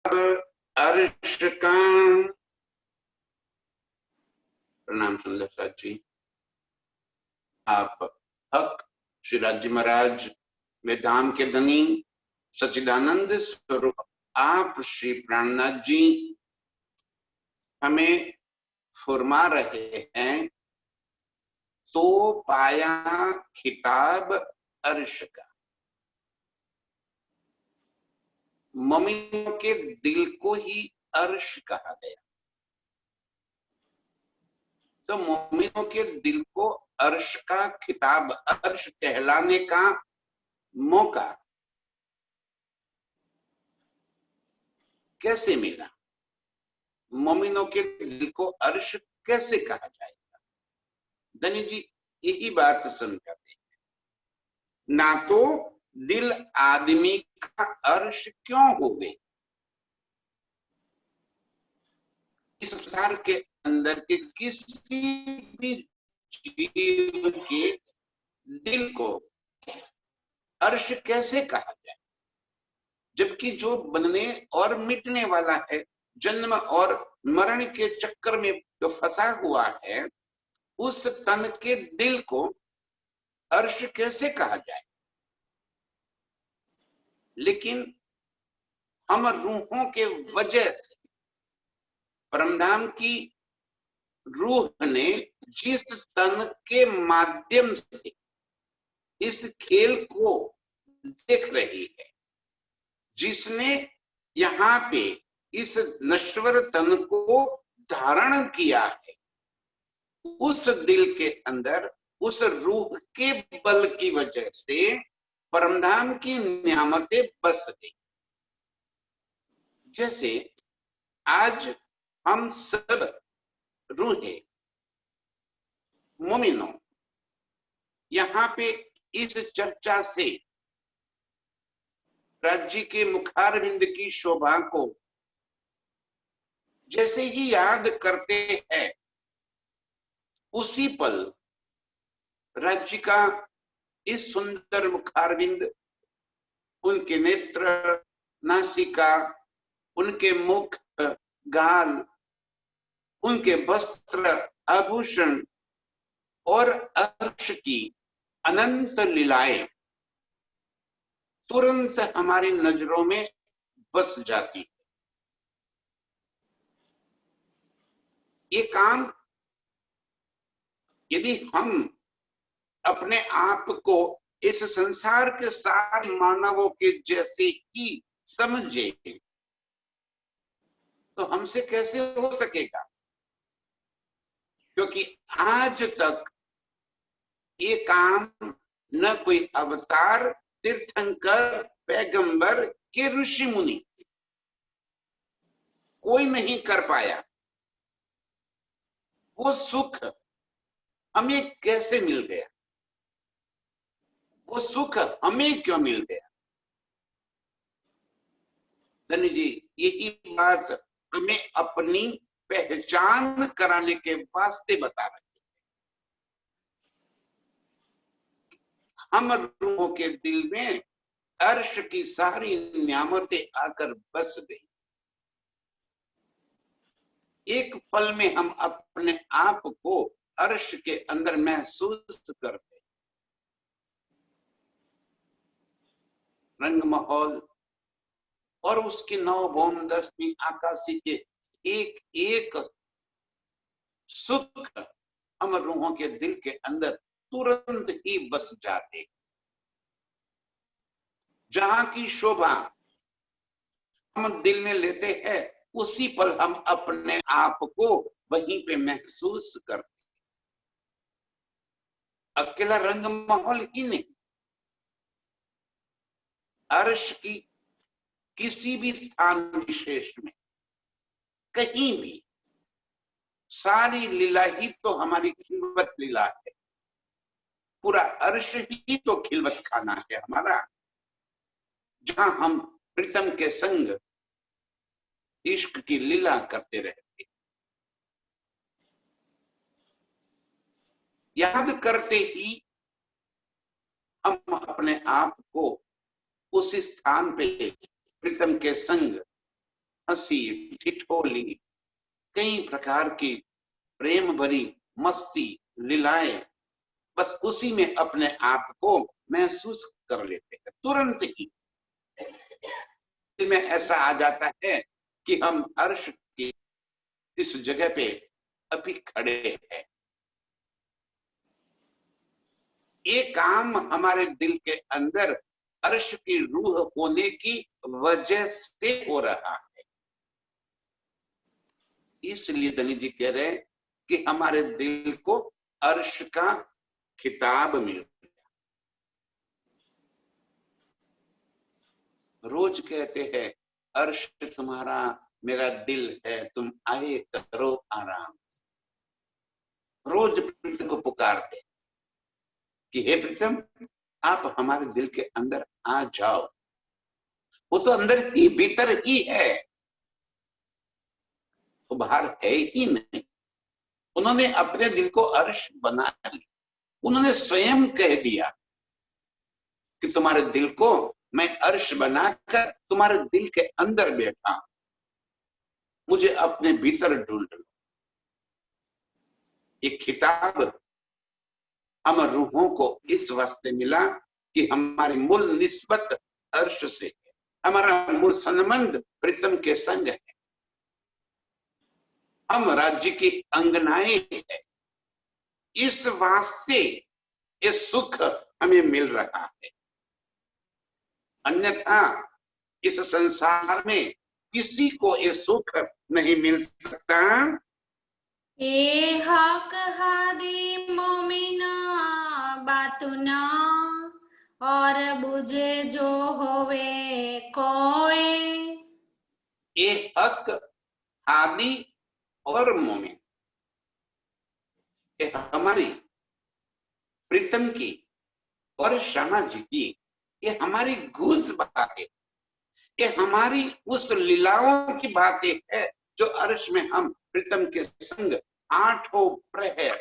अर्श का प्रणाम सुंदर साथ जी। आप हक श्री राज्य महाराज वेदांत के धनी सच्चिदानंद स्वरूप आप श्री प्राणनाथ जी हमें फुरमा रहे हैं। तो पाया खिताब अर्श का, मोमिनों के दिल को ही अर्श कहा गया। तो मोमिनों के दिल को अर्श का खिताब, अर्श कहलाने का मौका कैसे मिला? मोमिनों के दिल को अर्श कैसे कहा जाएगा? धनी जी यही बात समझाते हैं। ना तो दिल आदमी का अर्श क्यों हो गए? इस संसार के अंदर के किसी भी जीव के दिल को अर्श कैसे कहा जाए? जबकि जो बनने और मिटने वाला है, जन्म और मरण के चक्कर में जो फंसा हुआ है, उस तन के दिल को अर्श कैसे कहा जाए? लेकिन हम रूहों के वजह से परमधाम की रूह ने जिस तन के माध्यम से इस खेल को देख रही है, जिसने यहाँ पे इस नश्वर तन को धारण किया है, उस दिल के अंदर उस रूह के बल की वजह से परमधाम की नियामतें बस गई। जैसे आज हम सब रूहे मोमिनों यहाँ पे इस चर्चा से राज्य के मुखारविंद की शोभा को जैसे ही याद करते हैं, उसी पल राज्य का इस सुंदर मुखारविंद, उनके नेत्र, नासिका, उनके मुख, गाल, उनके वस्त्र, आभूषण और अर्श की अनंत लीलाएं तुरंत हमारी नजरों में बस जाती है। ये काम यदि हम अपने आप को इस संसार के सारे मानवों के जैसे ही समझे तो हमसे कैसे हो सकेगा? क्योंकि आज तक ये काम न कोई अवतार, तीर्थंकर, पैगंबर के ऋषि मुनि कोई नहीं कर पाया। वो सुख हमें कैसे मिल गया? वो सुख हमें क्यों मिल गया? धनी जी यही बात हमें अपनी पहचान कराने के वास्ते बता रहे हैं। हम रूहों के दिल में अर्श की सारी नियामतें आकर बस गई। एक पल में हम अपने आप को अर्श के अंदर महसूस करते। रंग माहौल और उसकी 9 भौम 10वीं आकाशी के एक एक सुख हम रूहों के दिल के अंदर तुरंत ही बस जाते। जहां की शोभा हम दिल में लेते हैं, उसी पल हम अपने आप को वहीं पे महसूस करते। अकेला रंग माहौल ही नहीं, अर्श की किसी भी स्थान विशेष में कहीं भी सारी लीला ही तो हमारी खिलवत लीला है। पूरा अर्श ही तो खिलवत खाना है हमारा, जहां हम प्रीतम के संग इश्क की लीला करते रहते। याद करते ही हम अपने आप को उस स्थान पे प्रीतम के संग हंसी ठिठोली, कई प्रकार की प्रेम भरी मस्ती लीलाएं, बस उसी में अपने आप को महसूस कर लेते हैं। तुरंत ही दिल में ऐसा आ जाता है कि हम अर्श की इस जगह पे अभी खड़े हैं। ये काम हमारे दिल के अंदर अर्श की रूह होने की वजह से हो रहा है। इसलिए धनी जी कह रहे हैं कि हमारे दिल को अर्श का खिताब मिल गया। रोज कहते हैं अर्श तुम्हारा मेरा दिल है, तुम आए करो आराम। रोज प्रीतम को पुकारते कि हे प्रीतम, आप हमारे दिल के अंदर आ जाओ। वो तो अंदर ही भीतर ही है, वो बाहर है ही नहीं। उन्होंने अपने दिल को अर्श बना लिया। उन्होंने स्वयं कह दिया कि तुम्हारे दिल को मैं अर्श बनाकर तुम्हारे दिल के अंदर बैठा, मुझे अपने भीतर ढूंढ लो। ये खिताब हम रूहों को इस वास्ते मिला कि हमारी मूल निस्बत अर्श से है, हमारा मूल संबंध प्रीतम के संग है, हम राज्य की अंगनाएं हैं। इस वास्ते ये सुख हमें मिल रहा है, अन्यथा इस संसार में किसी को ये सुख नहीं मिल सकता। ए हक हादी मोमिना बातुना और बुझे जो होवे कोई। ये हक हादी और मोमिन, ये हमारी प्रीतम की और श्यामा जी की, ये हमारी गुज बातें, ये हमारी उस लीलाओं की बातें है जो अर्श में हम प्रीतम के संग आठों प्रहर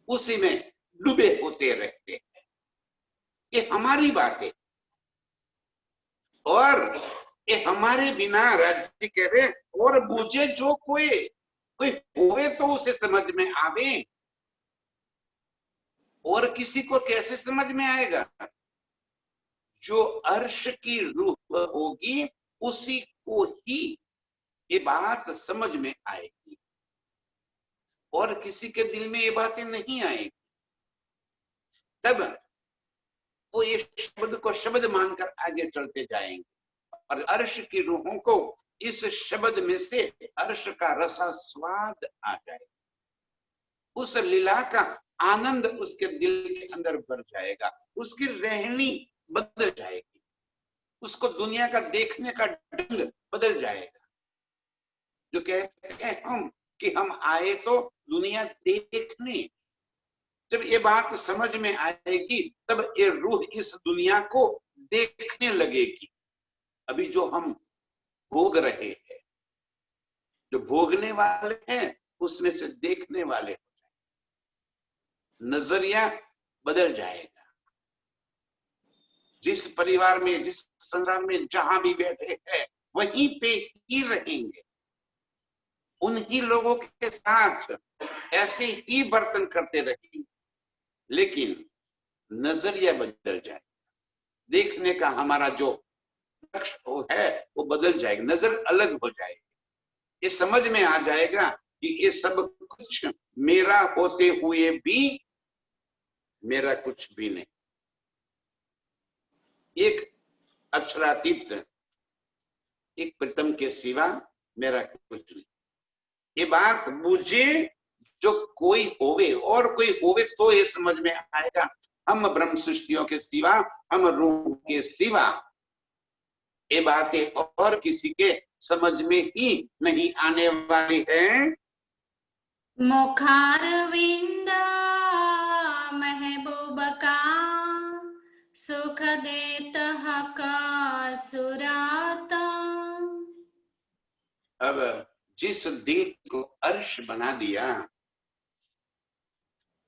उसी में डूबे होते रहते हैं। ये हमारी बातें, और ये हमारे बिना राज्य कह रहे और बूझे जो कोई होवे तो उसे समझ में आवे, और किसी को कैसे समझ में आएगा? जो अर्श की रूह होगी उसी को ही ये बात समझ में आएगी, और किसी के दिल में ये बातें नहीं आएगी। तब वो ये शब्द को शब्द मानकर आगे चलते जाएंगे, और अर्श की रूहों को इस शब्द में से अर्श का रसा स्वाद आ जाएगा, उस लीला का आनंद उसके दिल के अंदर भर जाएगा, उसकी रहनी बदल जाएगी, उसको दुनिया का देखने का ढंग बदल जाएगा। जो कहते हैं हम कि हम आए तो दुनिया देखने, जब ये बात समझ में आएगी तब ये रूह इस दुनिया को देखने लगेगी। अभी जो हम भोग रहे हैं, जो भोगने वाले हैं उसमें से देखने वाले हो जाएंगे, नजरिया बदल जाएगा। जिस परिवार में, जिस संसार में जहां भी बैठे हैं वहीं पे ही रहेंगे, उन्हीं लोगों के साथ ऐसे ही बर्तन करते रहेंगे, लेकिन नजरिया बदल जाएगा, देखने का हमारा जो लक्ष्य है वो बदल जाएगा, नजर अलग हो जाएगी। ये समझ में आ जाएगा कि ये सब कुछ मेरा होते हुए भी मेरा कुछ भी नहीं, एक अक्षरातीत, एक प्रीतम के सिवा मेरा कुछ नहीं। ये बात मुझे जो कोई होवे, और कोई होवे तो ये समझ में आएगा हम ब्रह्म सृष्टियों के सिवा, हम रूह के सिवा ये बातें और किसी के समझ में ही नहीं आने वाली है। मुखार विंदा महबूब का सुख देता हका सुराता। अब जिस दिल को अर्श बना दिया,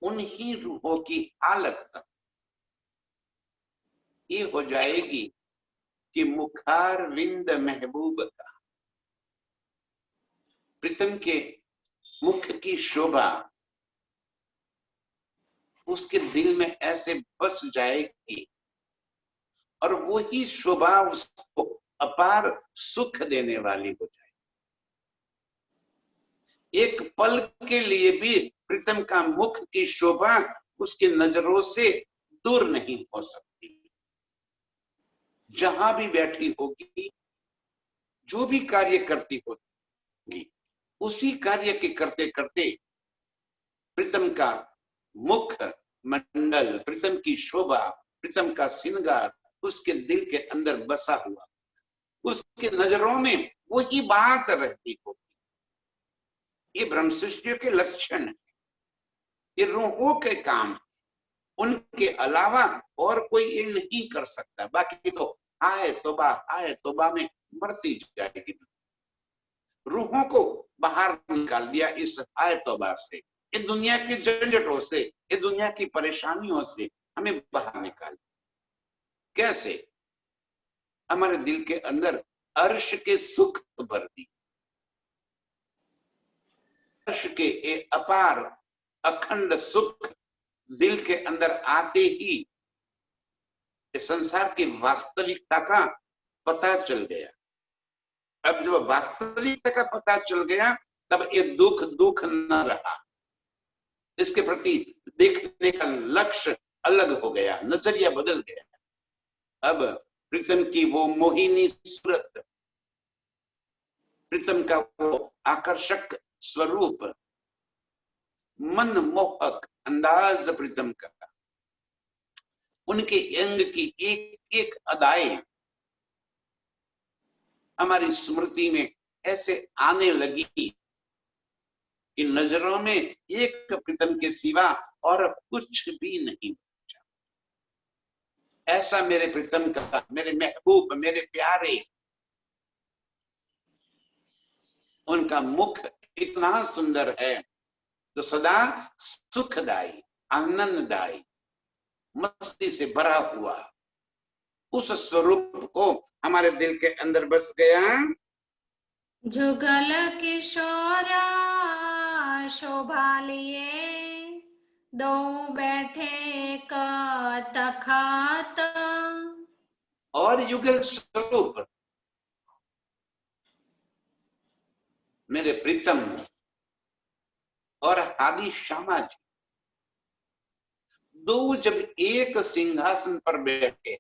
उन्हीं रूहों की हालत ये हो जाएगी कि मुखार विंद महबूब का, प्रीतम के मुख की शोभा उसके दिल में ऐसे बस जाएगी और वो ही शोभा उसको अपार सुख देने वाली हो जाए। एक पल के लिए भी प्रीतम का मुख की शोभा उसकी नजरों से दूर नहीं हो सकती। जहां भी बैठी होगी, जो भी कार्य करती होगी, उसी कार्य के करते करते प्रीतम का मुख मंडल, प्रीतम की शोभा, प्रीतम का श्रृंगार उसके दिल के अंदर बसा हुआ, उसके नजरों में वही बात रहती होगी। ये ब्रह्म सृष्टि के लक्षण है, ये रूहों के काम है, उनके अलावा और कोई ये नहीं कर सकता। बाकी तो आए तौबा में मरती जाएगी। रूहों को बाहर निकाल दिया इस आए तौबा से, ये दुनिया की झंझटों से, ये दुनिया की परेशानियों से हमें बाहर निकाल। कैसे? हमारे दिल के अंदर अर्श के सुख भर दी, अर्श के ये अपार अखंड सुख दिल के अंदर आते ही इस संसार की वास्तविकता का पता चल गया। अब जब वास्तविकता का पता चल गया, तब ये दुख दुख न रहा, इसके प्रति देखने का लक्ष्य अलग हो गया, नजरिया बदल गया। अब प्रीतम की वो मोहिनी सूरत, प्रीतम का वो आकर्षक स्वरूप, मनमोहक अंदाज प्रीतम का, उनके अंग की एक एक अदाएं हमारी स्मृति में ऐसे आने लगी, इन नजरों में एक प्रीतम के सिवा और कुछ भी नहीं बचा। ऐसा मेरे प्रीतम का, मेरे महबूब, मेरे प्यारे, उनका मुख इतना सुंदर है जो सदा सुखदायी, आनंददायी, मस्ती से भरा हुआ, उस स्वरूप को हमारे दिल के अंदर बस गया। जुगल किशोरा शोभा लिए, दो बैठे का तखात। और युगल स्वरूप मेरे प्रीतम और हादी श्यामा जी, दो जब एक सिंहासन पर बैठे,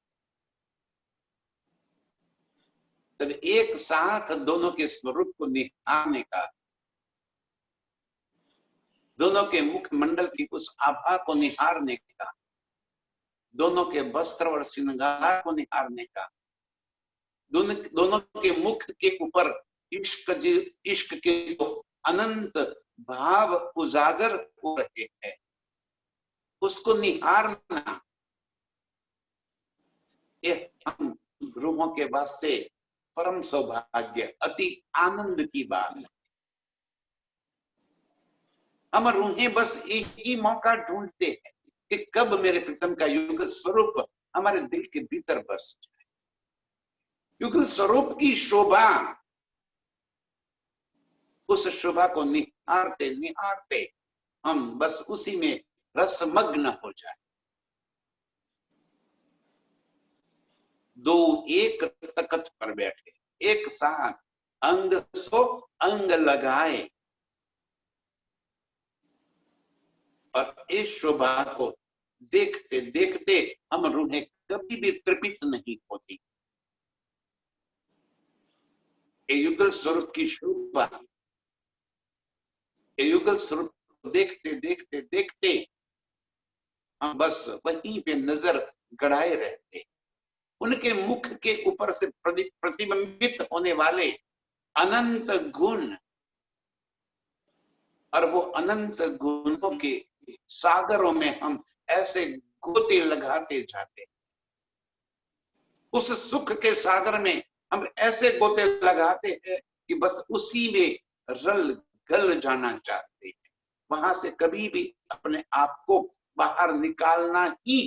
तब एक साथ दोनों के स्वरूप को निहारने का, दोनों के मुख मंडल की उस आभा को निहारने का, दोनों के वस्त्र और श्रृंगार को निहारने का, दोनों के मुख के ऊपर इश्क के तो अनंत भाव उजागर हो रहे हैं, उसको निहारना ये हम रूहों के वास्ते परम सौभाग्य, अति आनंद की बात है। हम रूहें बस एक ही मौका ढूंढते हैं कि कब मेरे प्रीतम का युगल स्वरूप हमारे दिल के भीतर बस जाए। युगल स्वरूप की शोभा, उस शोभा को निहारते निहारते हम बस उसी में रसमग्न हो जाए। दो एक तख्त पर बैठे, एक साथ अंग सो अंग लगाए, और इस शोभा को देखते देखते हम रूहें कभी भी तृपित नहीं होती। युगल स्वरूप की शोभा, युगल स्वरूप देखते देखते देखते हम बस वहीं पे नजर गड़ाए रहते। उनके मुख के ऊपर से प्रतिबिंबित होने वाले अनंत गुण, और वो अनंत गुणों के सागरों में हम ऐसे गोते लगाते जाते, उस सुख के सागर में हम ऐसे गोते लगाते हैं कि बस उसी में रल गल जाना चाहते हैं, वहां से कभी भी अपने आप को बाहर निकालना ही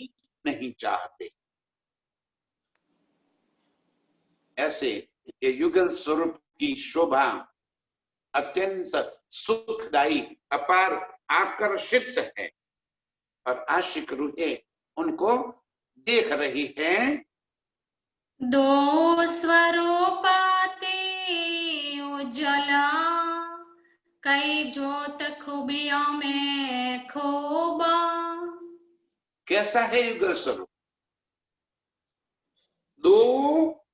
नहीं चाहते। ऐसे ये युगल स्वरूप की शोभा अत्यंत सुखदायी, अपार आकर्षित है और आशिक रूहें उनको देख रही हैं। दो स्वरूपाती उज्ज्वला, कई ज्योत खूबियों में खूबा। कैसा है युगल स्वरूप? दो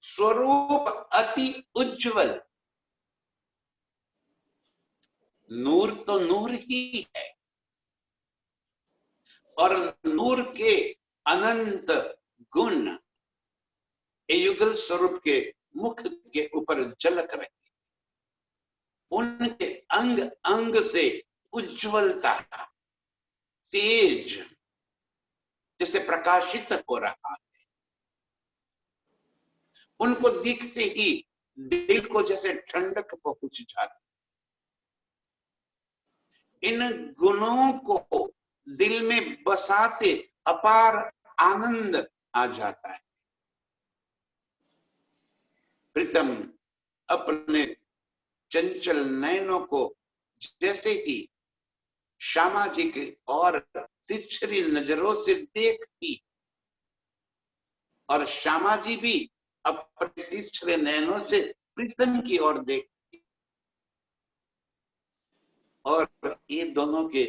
स्वरूप अति उज्जवल। नूर तो नूर ही है और नूर के अनंत गुण युगल स्वरूप के मुख के ऊपर झलक रहे। उनके अंग अंग से उज्जवलता, तेज जैसे प्रकाशित हो रहा है। उनको दिखते ही दिल को जैसे ठंडक पहुंच जाती। इन गुणों को दिल में बसाते अपार आनंद आ जाता है। प्रीतम अपने चंचल नयनों को जैसे ही श्यामा जी की और तिरछी नजरों से देखती और श्यामा जी भी अपने तिरछे नयनों से प्रीतम की ओर देखती और ये दोनों के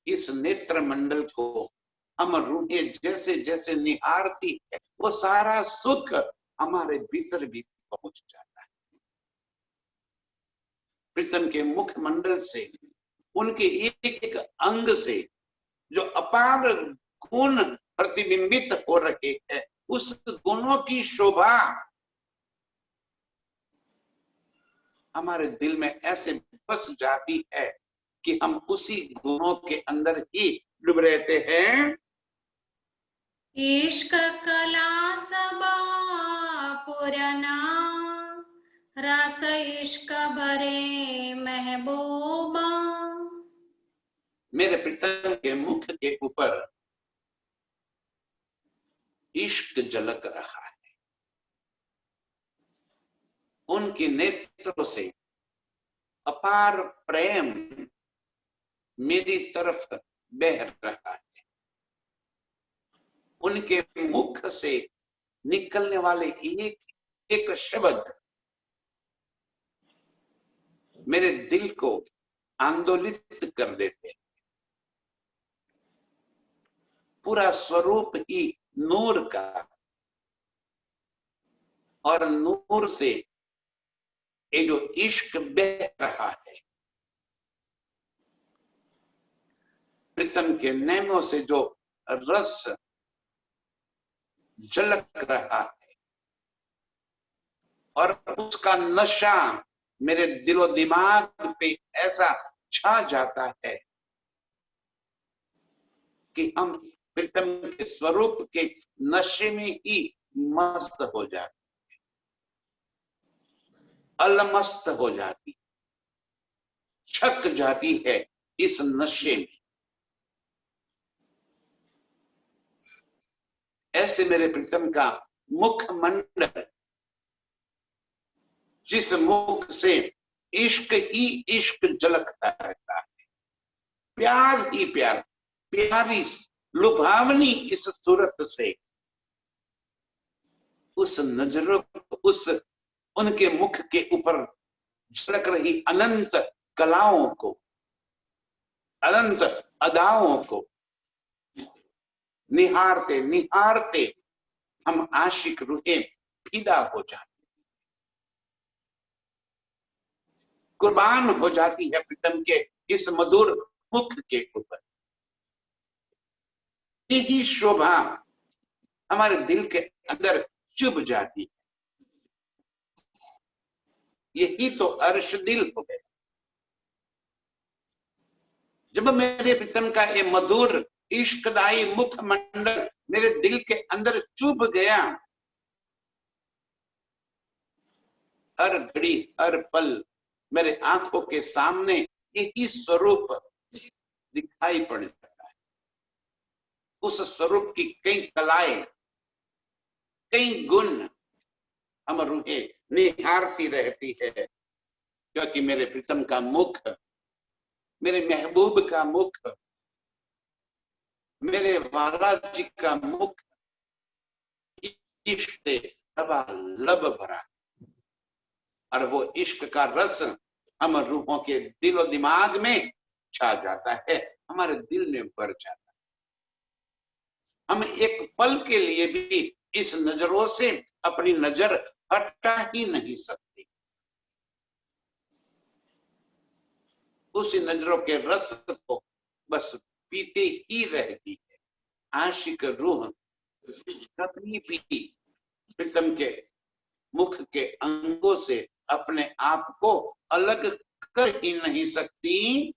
इस नेत्र मंडल को हम रूहें जैसे जैसे निहारती है, वो सारा सुख हमारे भीतर भी पहुंच जाता है। प्रीतम के मुख मंडल से, उनके एक एक अंग से जो अपार गुण प्रतिबिंबित हो रहे हैं, उस गुणों की शोभा हमारे दिल में ऐसे बस जाती है कि हम उसी गुणों के अंदर ही डूब रहते हैं। इश्क कला सबा पुरना, रस इश्क भरे महबूबा। मेरे प्रीतम के मुख के ऊपर इश्क झलक रहा है। उनके नेत्रों से अपार प्रेम मेरी तरफ बह रहा है। उनके मुख से निकलने वाले एक एक शब्द मेरे दिल को आंदोलित कर देते हैं। पूरा स्वरूप ही नूर का और नूर से ये जो इश्क बह रहा है, प्रीतम के नैनों से जो रस झलक रहा है और उसका नशा मेरे दिलो दिमाग पे ऐसा छा जाता है कि हम प्रीतम के स्वरूप के नशे में ही मस्त हो जाते, अलमस्त हो जाती, छक जाती है इस नशे में। ऐसे मेरे प्रीतम का मुखमंडल, जिस मुख से इश्क ही इश्क झलकता रहता है, प्यार ही प्यार, प्यारी लुभावनी इस सूरत से, उस नजरों, उस उनके मुख के ऊपर झलक रही अनंत कलाओं को, अनंत अदाओं को निहारते निहारते हम आशिक रूहें फिदा हो जाते, कुर्बान हो जाती है प्रीतम के इस मधुर मुख के ऊपर। यही शोभा हमारे दिल के अंदर चुभ जाती है। यही तो अर्श दिल हो गया। जब मेरे प्रीतम का ये मधुर इश्कदाई मुखमंडल मेरे दिल के अंदर चुभ गया, हर घड़ी हर पल मेरे आंखों के सामने यही स्वरूप दिखाई पड़ जाता है। उस स्वरूप की कई कलाएं, कई गुण हम रूहें निहारती रहती है। क्योंकि मेरे प्रीतम का मुख, मेरे महबूब का मुख, मेरे वाला जी का मुख इश्क से लबालब भरा, और वो इश्क का रस हम रूहों के दिलो दिमाग में छा जाता है, हमारे दिल में भर जाता है। हम एक पल के लिए भी इस नजरों से अपनी नजर हटा ही नहीं सकते। उसी नजरों के रस को बस पीते ही रहती है। आशिक रूह कभी भी प्रीतम के मुख के अंगों से अपने आप को अलग कर ही नहीं सकती।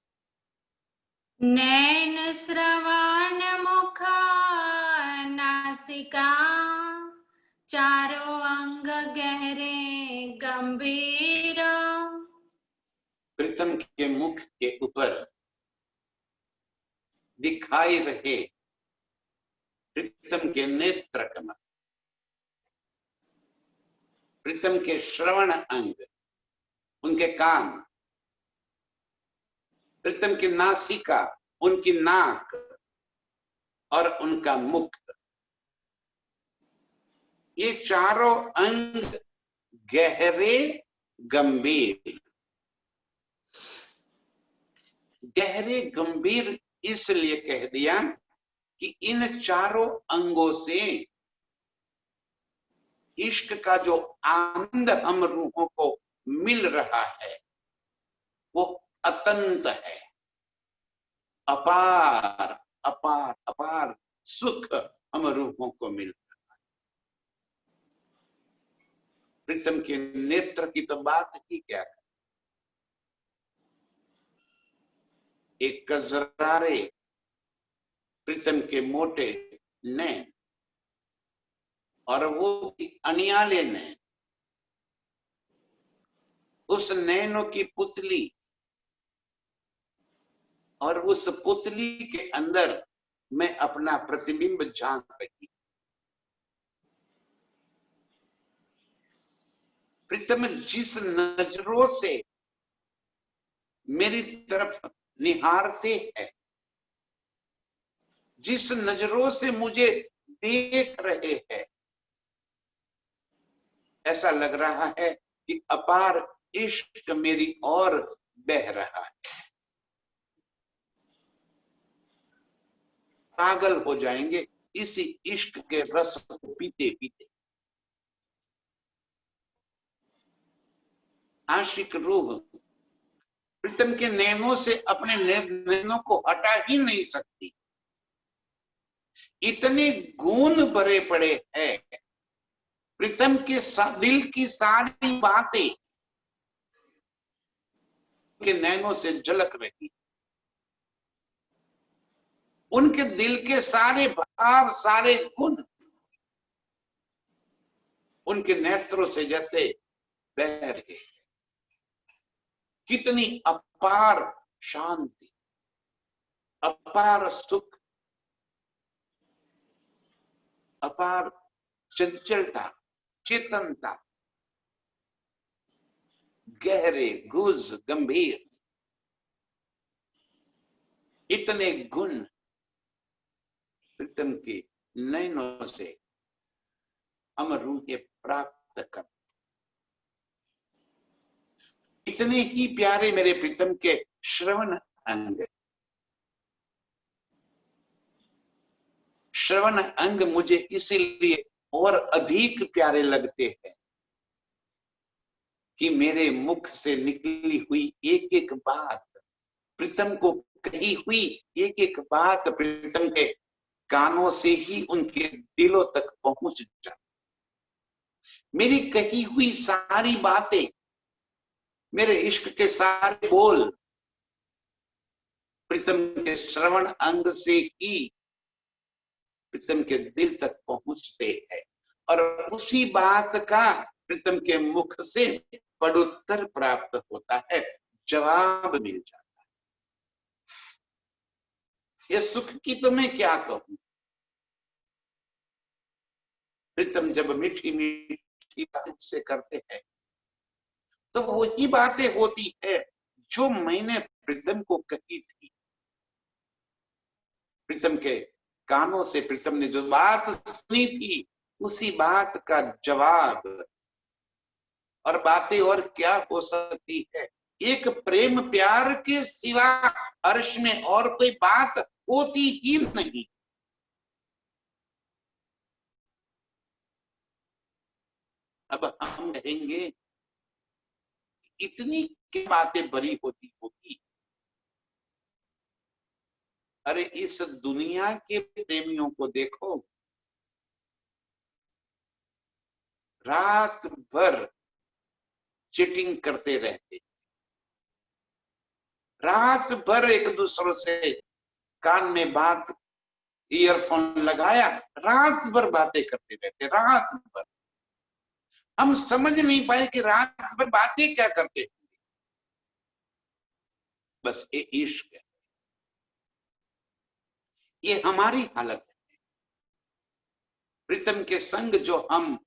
नैन श्रवण मुख नासिका चारों अंग गहरे गंभीर। प्रीतम के मुख के ऊपर दिखाई रहे प्रीतम के नेत्र कमल, प्रीतम के श्रवण अंग, उनके कान, प्रीतम की नासिका, उनकी नाक और उनका मुख, ये चारों अंग गहरे गंभीर। गहरे गंभीर इसलिए कह दिया कि इन चारों अंगों से इश्क का जो आनंद हम रूहों को मिल रहा है वो अतंत है, अपार अपार अपार सुख हम रूहों को मिल रहा है। प्रीतम के नेत्र की तो बात ही क्या है, एक कजरारे प्रीतम के मोटे नैन, और वो अनियाले नैन, उस नैनों की पुतली, और उस पुतली के अंदर मैं अपना प्रतिबिंब झांक रही। प्रीतम जिस नजरों से मेरी तरफ निहारते हैं, जिस नजरों से मुझे देख रहे हैं, ऐसा लग रहा है कि अपार इश्क मेरी ओर बह रहा है। पागल हो जाएंगे इसी इश्क के रस को पीते पीते। आशिक रूह प्रीतम के नैनों से अपने नैनों को हटा ही नहीं सकती। इतने गुण भरे पड़े हैं प्रीतम के दिल की सारी बातें के नैनों से झलक रही, उनके दिल के सारे भाव, सारे गुण उनके नेत्रों से जैसे बह रहे। कितनी अपार शांति, अपार सुख, अपार चंचलता, चेतनता, गहरे गुज गंभीर, इतने गुण प्रीतम के नयनों से हम रूहें प्राप्त कर। इतने ही प्यारे मेरे प्रीतम के श्रवण अंग, श्रवण अंग मुझे इसीलिए और अधिक प्यारे लगते हैं कि मेरे मुख से निकली हुई एक एक बात, प्रीतम को कही हुई एक एक बात प्रीतम के कानों से ही उनके दिलों तक पहुंच जाती। मेरी कही हुई सारी बातें, मेरे इश्क के सारे बोल प्रीतम के श्रवण अंग से ही प्रीतम के दिल तक पहुंचते हैं, और उसी बात का प्रीतम के मुख से पदोत्तर प्राप्त होता है, जवाब मिल जाता है। ये सुख की तो मैं क्या कहूं। प्रीतम जब मीठी मीठी बात से करते हैं तो वही बातें होती है जो मैंने प्रीतम को कही थी। प्रीतम के कानों से प्रीतम ने जो बात सुनी थी उसी बात का जवाब। और बातें और क्या हो सकती है, एक प्रेम प्यार के सिवा अर्श में और कोई बात होती ही नहीं। अब हम कहेंगे इतनी क्या बातें बड़ी होती होगी। अरे इस दुनिया के प्रेमियों को देखो, रात भर चीटिंग करते रहते, रात भर एक दूसरे से कान में बात, ईयरफोन लगाया, रात भर बातें करते रहते, रात भर। हम समझ नहीं पाए कि रात भर बातें क्या करते। बस ये इश्क है, ये हमारी हालत है। प्रीतम के संग जो हम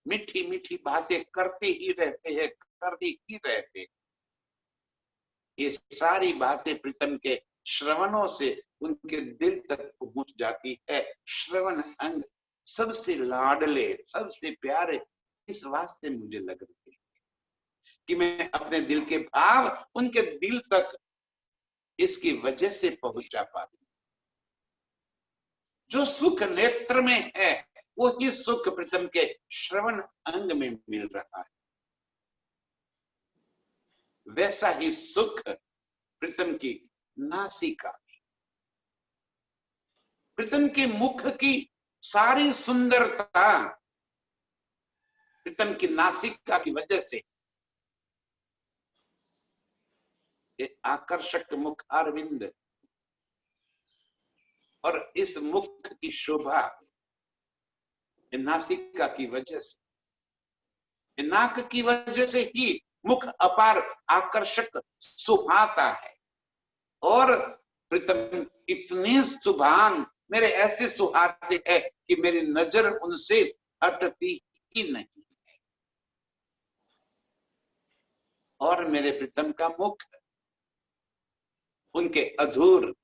मीठी मीठी बातें करते ही रहते हैं, करते ही रहते, ये सारी बातें प्रीतम के श्रवणों से उनके दिल तक पहुंच जाती है। श्रवण अंग सबसे लाडले, सबसे प्यारे इस वास्ते मुझे लग रही है कि मैं अपने दिल के भाव उनके दिल तक इसकी वजह से पहुंचा पाती। जो सुख नेत्र में है वो ही सुख प्रीतम के श्रवण अंग में मिल रहा है। वैसा ही सुख प्रीतम की नासिका, प्रीतम के मुख की सारी सुंदरता प्रीतम की नासिका की वजह से, ये आकर्षक मुख अरविंद और इस मुख की शोभा नासिका की वजह से, नाक की वजह से ही मुख अपार आकर्षक सुहाता है। और प्रीतम इतने सुभान, मेरे ऐसे सुहाते हैं कि मेरी नजर उनसे हटती ही नहीं है। और मेरे प्रीतम का मुख, उनके अधूर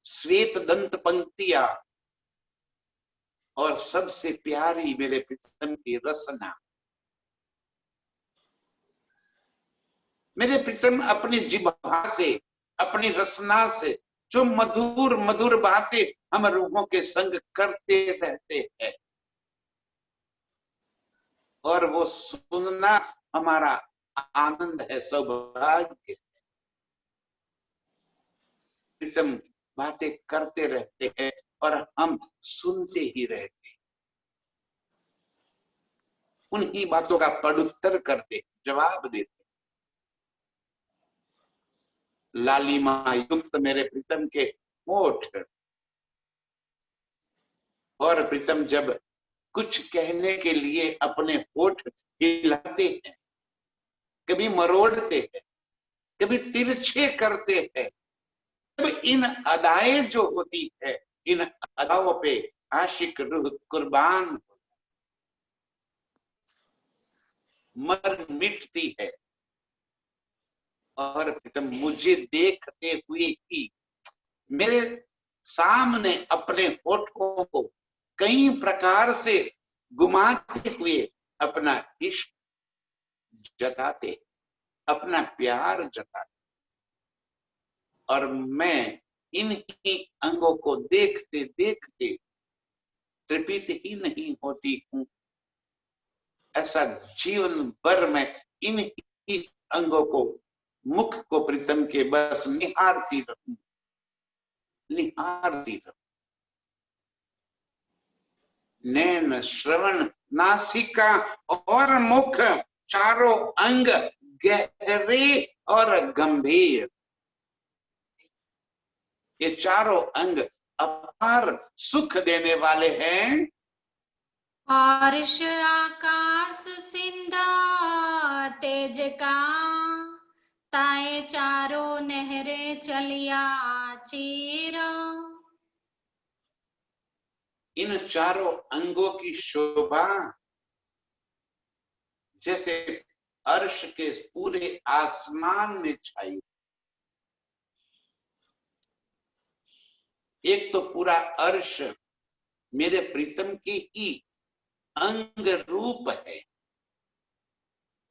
श्वेत दंत पंक्तियां और सबसे प्यारी मेरे प्रीतम की रसना। मेरे प्रीतम अपनी जिह्वा से, अपनी रसना से जो मधुर मधुर बातें हम रूहों के संग करते रहते हैं, और वो सुनना हमारा आनंद है, सौभाग्य है। प्रीतम बातें करते रहते हैं और हम सुनते ही रहते, उन्हीं बातों का पड़ुत्तर करते, जवाब देते। लालिमा युक्त मेरे प्रीतम के होठ, और प्रीतम जब कुछ कहने के लिए अपने होठ हिलाते हैं, कभी मरोड़ते हैं, कभी तिरछे करते हैं, तब इन अदाएं जो होती है, इन अदाओं पे आशिक रूह कुर्बान मर मिटती है। और प्रीतम मुझे देखते हुए ही मेरे सामने अपने होठों को कई प्रकार से घुमाते हुए अपना इश्क जताते, अपना प्यार जताते, और मैं इन्हीं अंगों को देखते देखते तृप्त ही नहीं होती हूँ। ऐसा जीवन भर मैं इन्हीं अंगों को, मुख को प्रीतम के बस निहारती रहूं, निहारती रहूं। नैन, श्रवण, नासिका और मुख, चारों अंग गहरे और गंभीर, ये चारों अंग अपार सुख देने वाले हैं। अर्श आकाश सिंधा तेज का, ताए चारों नहरे चलिया चीर। इन चारों अंगों की शोभा जैसे अर्श के पूरे आसमान में छाई। एक तो पूरा अर्श मेरे प्रीतम की ही अंग रूप है।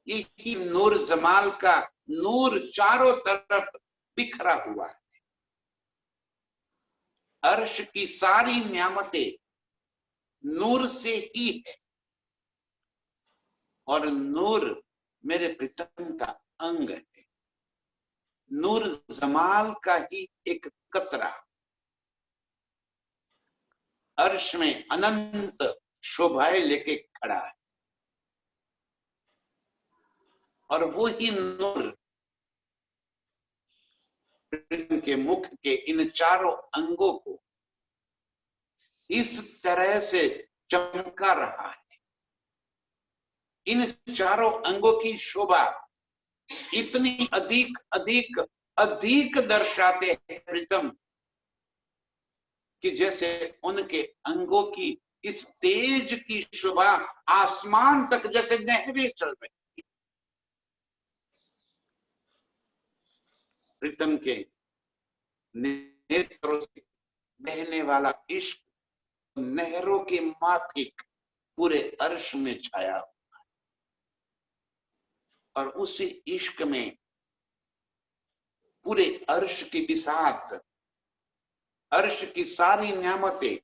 एक ही नूर जमाल का नूर चारों तरफ बिखरा हुआ है। अर्श की सारी नियामतें नूर से ही है और नूर मेरे प्रीतम का अंग है। नूर जमाल का ही एक कतरा अर्श में अनंत शोभाएं लेके खड़ा है और वो ही नूर प्रीतम के मुख के इन चारों अंगों को इस तरह से चमका रहा है। इन चारों अंगों की शोभा इतनी अधिक अधिक अधिक दर्शाते हैं प्रीतम कि जैसे उनके अंगों की इस तेज की शोभा आसमान तक जैसे नहरें चल रही। प्रीतम के नेत्रों से बहने वाला इश्क नहरों के माफिक पूरे अर्श में छाया हुआ है और उसी इश्क में पूरे अर्श की बिसात, अर्श की सारी नियामतें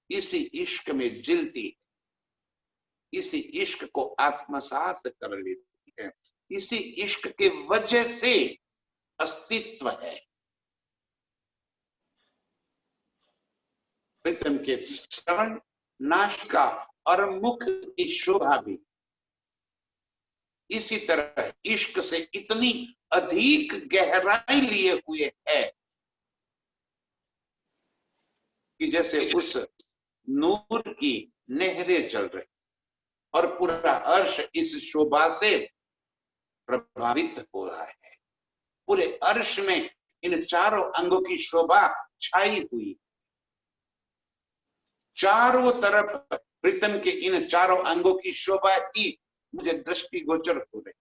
इसी इश्क में जिलती, इसी इश्क को आत्मसात कर लेती है। इसी इश्क के वजह से अस्तित्व है। प्रीतम के श्रवण, नासिका और मुख की शोभा भी इसी तरह इश्क से इतनी अधिक गहराई लिए हुए है कि जैसे उस नूर की नहरें चल रही और पूरा अर्श इस शोभा से प्रभावित हो रहा है। पूरे अर्श में इन चारों अंगों की शोभा छाई हुई। चारों तरफ प्रीतम के इन चारों अंगों की शोभा ही मुझे दृष्टिगोचर हो रही।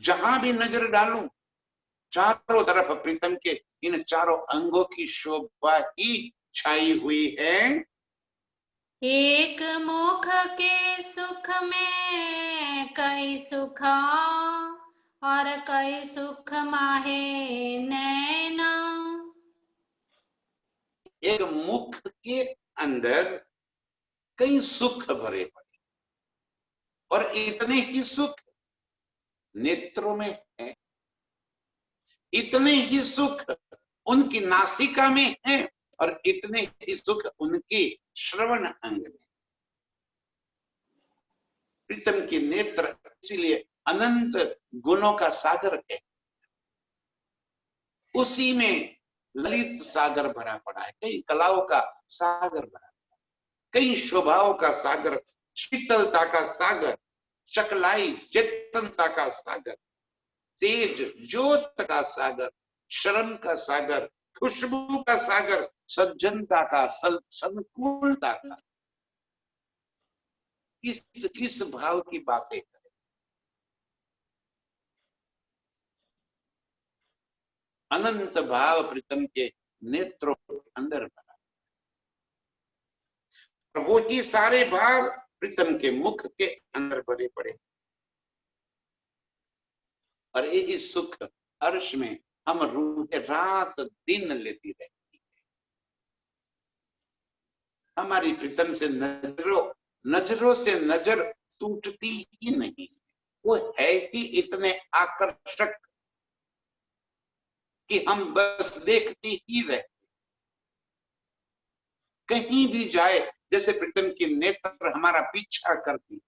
जहां भी नजर डालूं चारों तरफ प्रीतम के इन चारों अंगों की शोभा ही छाई हुई है। एक मुख के सुख में कई सुख और कई सुख माहे नैना। एक मुख के अंदर कई सुख भरे पड़े और इतने ही सुख नेत्रों में है, इतने ही सुख उनकी नासिका में है और इतने ही सुख उनके श्रवण अंग में। प्रीतम के नेत्र इसीलिए अनंत गुणों का सागर है। उसी में ललित सागर भरा पड़ा है, कई कलाओं का सागर भरा, कई शोभाओं का सागर, शीतलता का सागर, चकलाई चेतनता का सागर, तेज ज्योत का सागर, शर्म का सागर, खुशबू का सागर, सज्जनता का, संकुलता का। किस भाव की बातें करें। अनंत भाव प्रीतम के नेत्रों के अंदर भरा और वो ही सारे भाव प्रीतम के मुख के अंदर भरे पड़े और यही सुख अर्श में हम रूह रात दिन लेती रहती है। हमारी प्रीतम से नजरों से नजर टूटती ही नहीं। वो है ही इतने आकर्षक कि हम बस देखते ही रहते। कहीं भी जाए जैसे प्रीतम की नेत्र हमारा पीछा करती,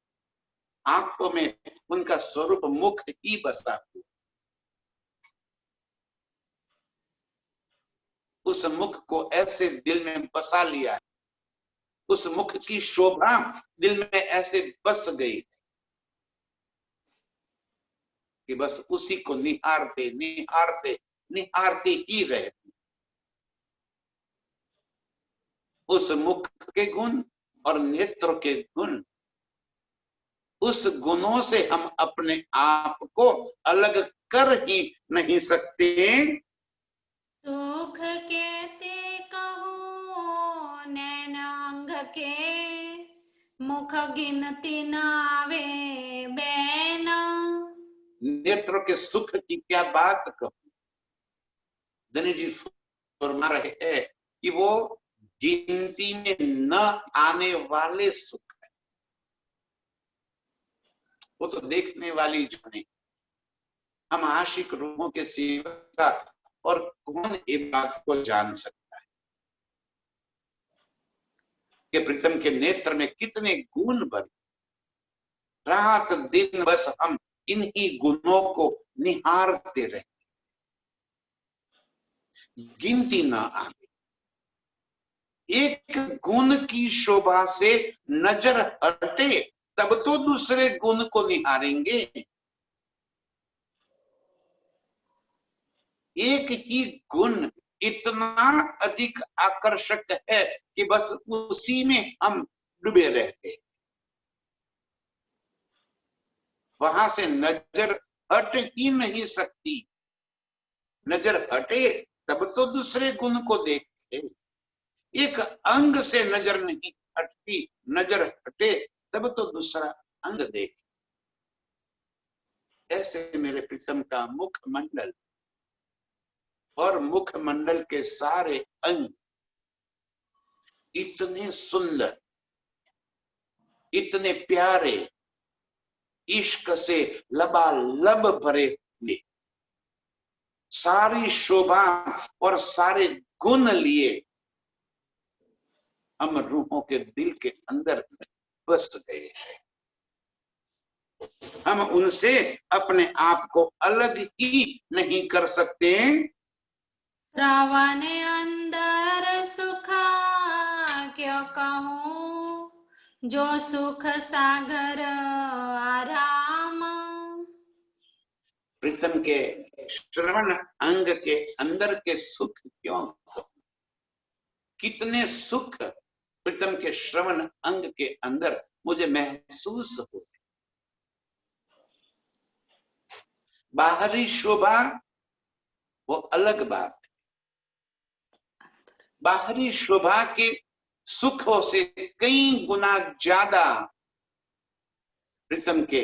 आंखों में उनका स्वरूप मुख ही बसा हुआ। उस मुख को ऐसे दिल में बसा लिया, उस मुख की शोभा दिल में ऐसे बस गई कि बस उसी को निहारते निहारते निहारते ही रहते। उस मुख के गुण और नेत्र के गुण उस गुणों से हम अपने आप को अलग कर ही नहीं सकते। सुख कहते कहूँ नैन अंग के, मुख गिनती न आवे बैन। नेत्र के सुख की क्या बात कहूं। धनी जी फरमा रहे हैं कि वो गिनती में न आने वाले सुख है, वो तो देखने वाली जाने। हम आशिक रूहों के सिवा और कौन ये बात को जान सकता है कि प्रीतम के नेत्र में कितने गुण भरे। रात दिन बस हम इन्हीं गुणों को निहारते रहे, गिनती न आवे। एक गुण की शोभा से नजर हटे तब तो दूसरे गुण को निहारेंगे। एक ही गुण इतना अधिक आकर्षक है कि बस उसी में हम डूबे रहते, वहां से नजर हट ही नहीं सकती। नजर हटे तब तो दूसरे गुण को देखे। एक अंग से नजर नहीं हटती, नजर हटे तब तो दूसरा अंग देखे। ऐसे मेरे प्रीतम का मुखमंडल और मुखमंडल के सारे अंग इतने सुंदर, इतने प्यारे, इश्क से लबालब भरे हुए, सारी शोभा और सारे गुण लिए हम रूहों के दिल के अंदर बस गए हैं। हम उनसे अपने आप को अलग ही नहीं कर सकते। श्रावण अंदर सुखा क्यों कहूँ, जो सुख सागर आराम। प्रीतम के श्रवण अंग के अंदर के सुख क्यों, कितने सुख प्रीतम के श्रवण अंग के अंदर मुझे महसूस हो। बाहरी शोभा वो अलग बात है, बाहरी शोभा के सुखों से कई गुना ज्यादा प्रीतम के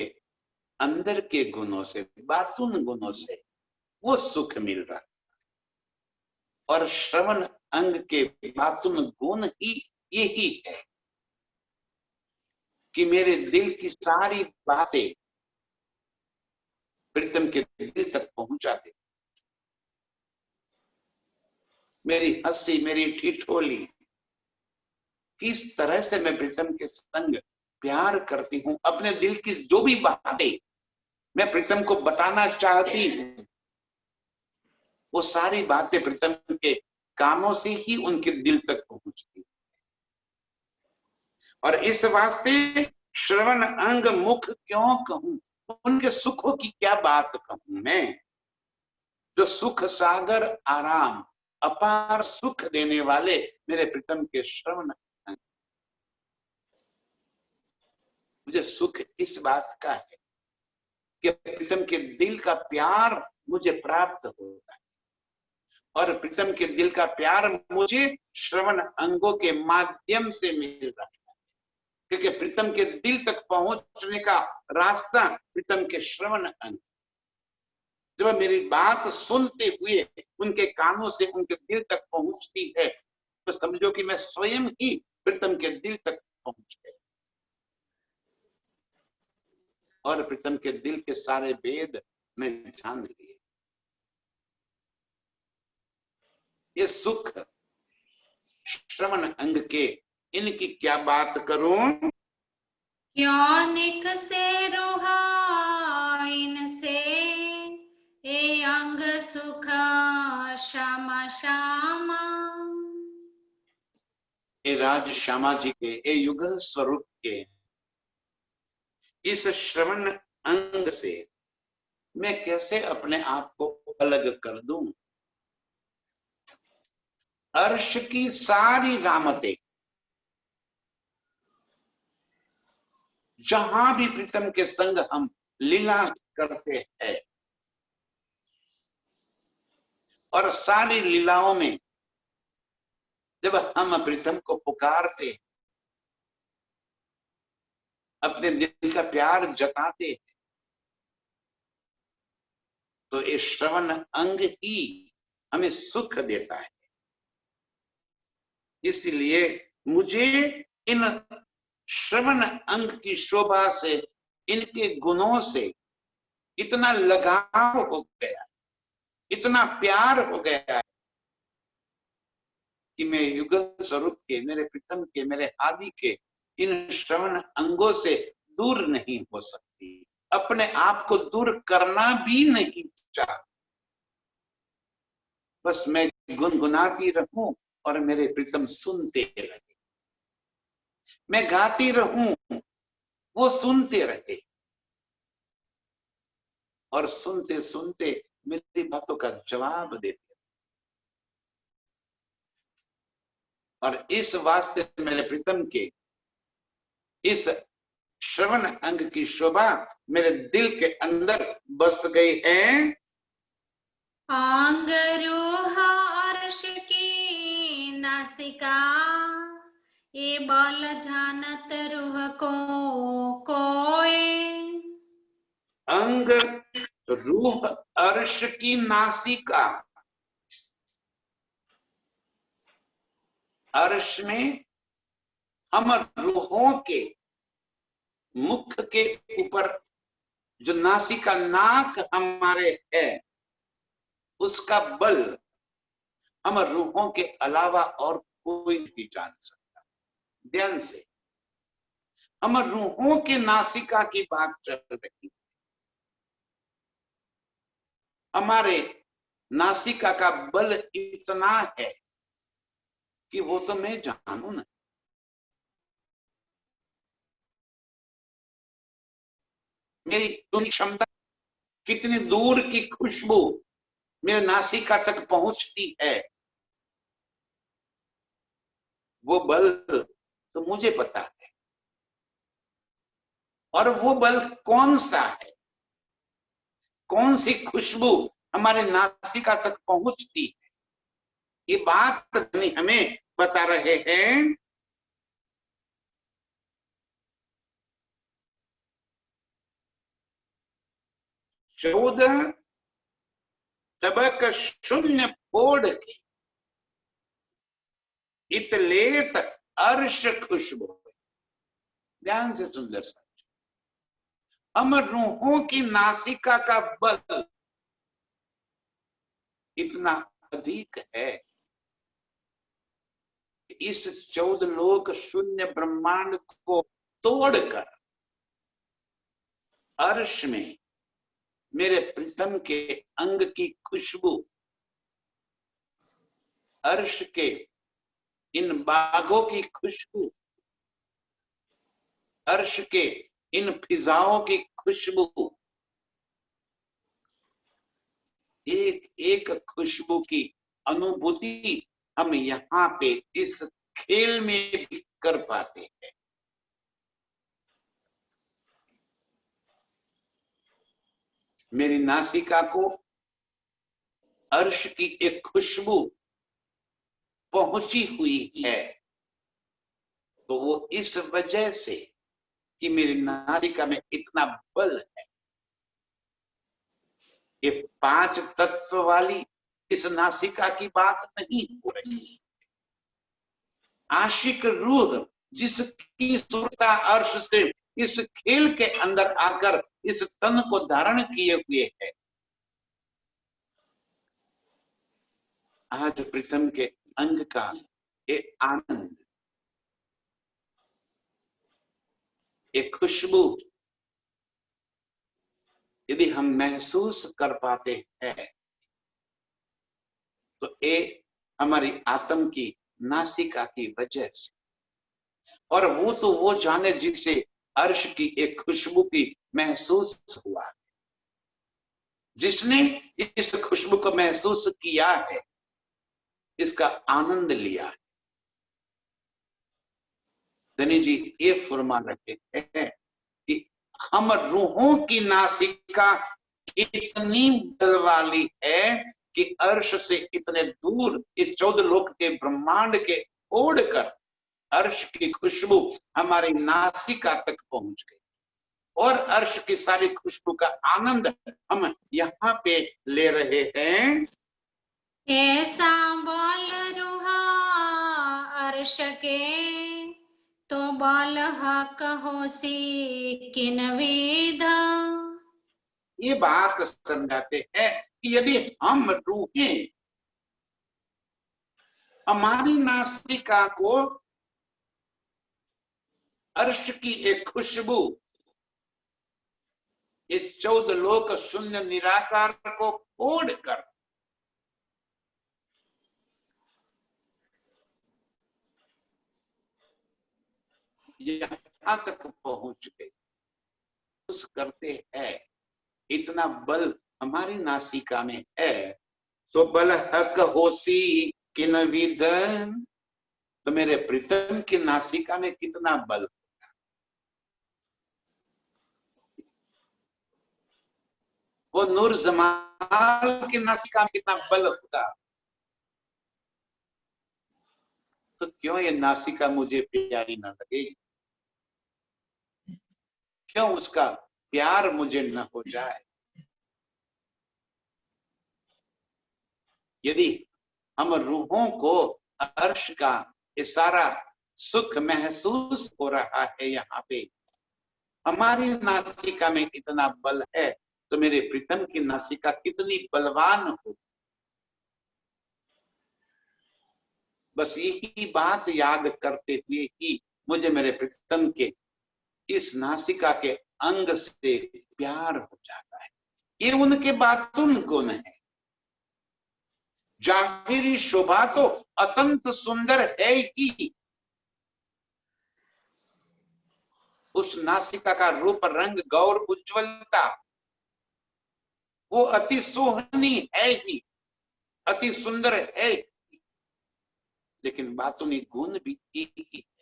अंदर के गुणों से, बातुन गुणों से वो सुख मिल रहा। और श्रवण अंग के बातुन गुण ही यही है कि मेरे दिल की सारी बातें प्रीतम के दिल तक पहुंचा दे। मेरी हंसी, मेरी ठिठोली, किस तरह से मैं प्रीतम के संग प्यार करती हूँ। अपने दिल की जो भी बातें मैं प्रीतम को बताना चाहती हूँ, वो सारी बातें प्रीतम के कानों से ही उनके दिल तक पहुंचती। और इस वास्ते श्रवण अंग मुख क्यों कहूं, उनके सुखों की क्या बात कहूं मैं। जो सुख सागर आराम, अपार सुख देने वाले मेरे प्रीतम के श्रवण अंग। मुझे सुख इस बात का है कि प्रीतम के दिल का प्यार मुझे प्राप्त होता है, और प्रीतम के दिल का प्यार मुझे श्रवण अंगों के माध्यम से मिल रहा है, क्योंकि प्रीतम के दिल तक पहुंचने का रास्ता प्रीतम के श्रवण अंग। जब मेरी बात सुनते हुए उनके कानों से उनके दिल तक पहुंचती है, तो समझो कि मैं स्वयं ही प्रीतम के दिल तक पहुंच गया और प्रीतम के दिल के सारे भेद मैं जान लिए। ये सुख श्रवण अंग के, इनकी क्या बात करूं। क्यों निक से रुहा इनसे, ए अंग सुख श्यामा श्यामा। ये राज श्यामा जी के, ये युगल स्वरूप के इस श्रवण अंग से मैं कैसे अपने आप को अलग कर दूं। अर्श की सारी रामतें जहां भी प्रीतम के संग हम लीला करते हैं और सारी लीलाओं में जब हम प्रीतम को पुकारते, अपने दिल का प्यार जताते हैं, तो ये श्रवण अंग ही हमें सुख देता है। इसलिए मुझे इन श्रवण अंग की शोभा से, इनके गुणों से इतना लगाव हो गया, इतना प्यार हो गया कि मैं युगल स्वरूप के, मेरे प्रीतम के, मेरे आदि के इन श्रवण अंगों से दूर नहीं हो सकती, अपने आप को दूर करना भी नहीं चाहती। बस मैं गुनगुनाती रहूं और मेरे प्रीतम सुनते रहे, मैं गाती रहूं, वो सुनते रहे, और सुनते सुनते मेरी बातों का जवाब देते। और इस वास्ते मेरे प्रीतम के इस श्रवण अंग की शोभा मेरे दिल के अंदर बस गई है। आंगरोहा अर्श की नासिका, ये बल जानत रूह को कोय। अंग रूह अर्श की नासिका, अर्श में हम रूहों के मुख के ऊपर जो नासिका, नाक हमारे है, उसका बल हम रूहों के अलावा और कोई नहीं जान सकता। ध्यान से, हम रूहों के नासिका की बात चल रही, हमारे नासिका का बल इतना है कि वो तो मैं जानू ना। मेरी क्षमता, कितनी दूर की खुशबू मेरे नासिका तक पहुंचती है, वो बल तो मुझे पता है। और वो बल कौन सा है, कौन सी खुशबू हमारे नासिका तक पहुंचती है, ये बात हमें बता रहे हैं। चौदह तबक शून्य पोड़ के इतलेत अर्श खुशबू। ध्यान से सुंदर सा, हम रूहों की नासिका का बल इतना अधिक है, इस 14 लोक शून्य ब्रह्मांड को तोड़कर अर्श में मेरे प्रीतम के अंग की खुशबू, अर्श के इन बागों की खुशबू, अर्श के इन फिजाओं की खुशबू, एक एक खुशबू की अनुभूति हम यहाँ पे इस खेल में भी कर पाते हैं। मेरी नासिका को अर्श की एक खुशबू पहुंची हुई है, तो वो इस वजह से कि मेरी नासिका में इतना बल है। ये 5 तत्व वाली इस नासिका की बात नहीं हो रही। आशिक रूह जिसकी सुरता अर्श से इस खेल के अंदर आकर इस तन को धारण किए हुए है, आज प्रीतम के अंग का ये आनंद, ये खुशबू यदि हम महसूस कर पाते हैं, तो ये हमारी आत्म की नासिका की वजह से। और वो तो वो जाने जिसे अर्श की एक खुशबू की महसूस हुआ, जिसने इस खुशबू को महसूस किया है, इसका आनंद लिया है। धनी जी ये फरमा रहे हैं, हम रूहों की नासिका इतनी बल वाली है कि अर्श से इतने दूर इस 14 लोक के ब्रह्मांड के ओढ़कर अर्श की खुशबू हमारी नासिका तक पहुंच गई और अर्श की सारी खुशबू का आनंद हम यहाँ पे ले रहे हैं। ऐसा बल रूहा अर्श के तो बल हक होसी किन विधा। ये बात समझाते हैं कि यदि हम रूहें हमारी नासिका को अर्श की एक खुशबू इस 14 लोक शून्य निराकार को ओढ़कर यहां तक पहुंच गए, उस करते हैं इतना बल हमारी नासिका में है, तो बल हक होसी किन विधन, तो मेरे प्रीतम की नासिका में कितना बल, वो नूर जमाल की नासिका में कितना बल होगा, तो क्यों ये नासिका मुझे प्यारी न लगे, क्यों उसका प्यार मुझे न हो जाए। यदि हम रूहों को अर्श का ये सारा सुख महसूस हो रहा है, यहाँ पे हमारी नासिका में इतना बल है, तो मेरे प्रीतम की नासिका कितनी बलवान हो। बस यही बात याद करते हुए ही मुझे मेरे प्रीतम के इस नासिका के अंग से प्यार हो जाता है। ये उनके बातुन गुण है। जाहिरी शोभा तो अत्यंत सुंदर है ही, उस नासिका का रूप रंग गौर उज्ज्वलता वो अति सोहनी है ही, अति सुंदर है, लेकिन बातुनी गुण भी एक ही है।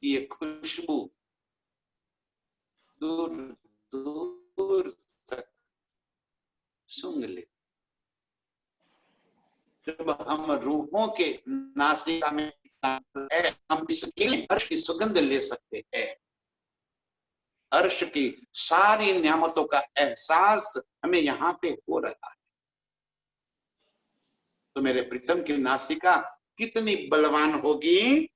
ये खुशबू दूर दूर तक सूंघ ले। जब हम रूहों के नासिका में है, हम इसके अर्श की सुगंध ले सकते हैं, अर्श की सारी नियामतों का एहसास हमें यहाँ पे हो रहा है। तो मेरे प्रीतम की नासिका कितनी बलवान होगी।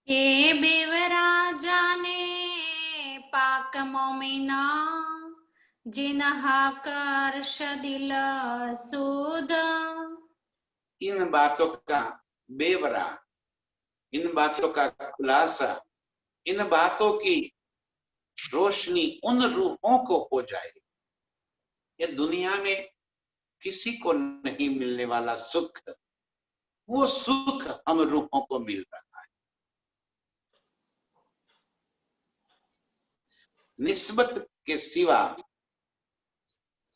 ए बेवरा जाने पाक मोमिना जिन्हा कर्ष दिल सूद। इन बातों का बेवरा, इन बातों का खुलासा, इन बातों की रोशनी उन रूहों को हो जाए, ये दुनिया में किसी को नहीं मिलने वाला सुख, वो सुख हम रूहों को मिल रहा है। निस्बत के सिवा,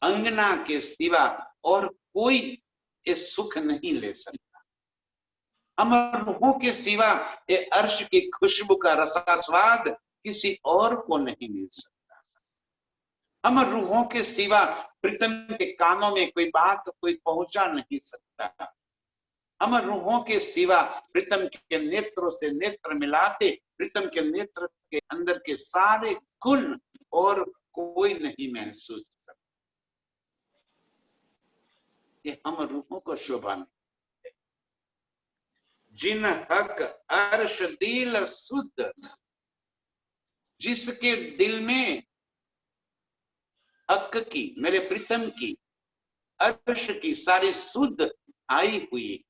अंगना के सिवा और कोई ये सुख नहीं ले सकता। हम रूहों के सिवा ये अर्श की खुशबू का रसास्वाद किसी और को नहीं मिल सकता। हम रूहों के सिवा प्रीतम के कानों में कोई बात कोई पहुंचा नहीं सकता। हम रूहों के सिवा प्रीतम के नेत्रों से नेत्र मिलाते प्रीतम के नेत्र के अंदर के सारे गुण और कोई नहीं महसूस करता। ये हम रूहों को शोभा नहीं। जिन हक अर्श दिल शुद्ध, जिसके दिल में हक की, मेरे प्रीतम की, अर्श की सारी शुद्ध आई हुई,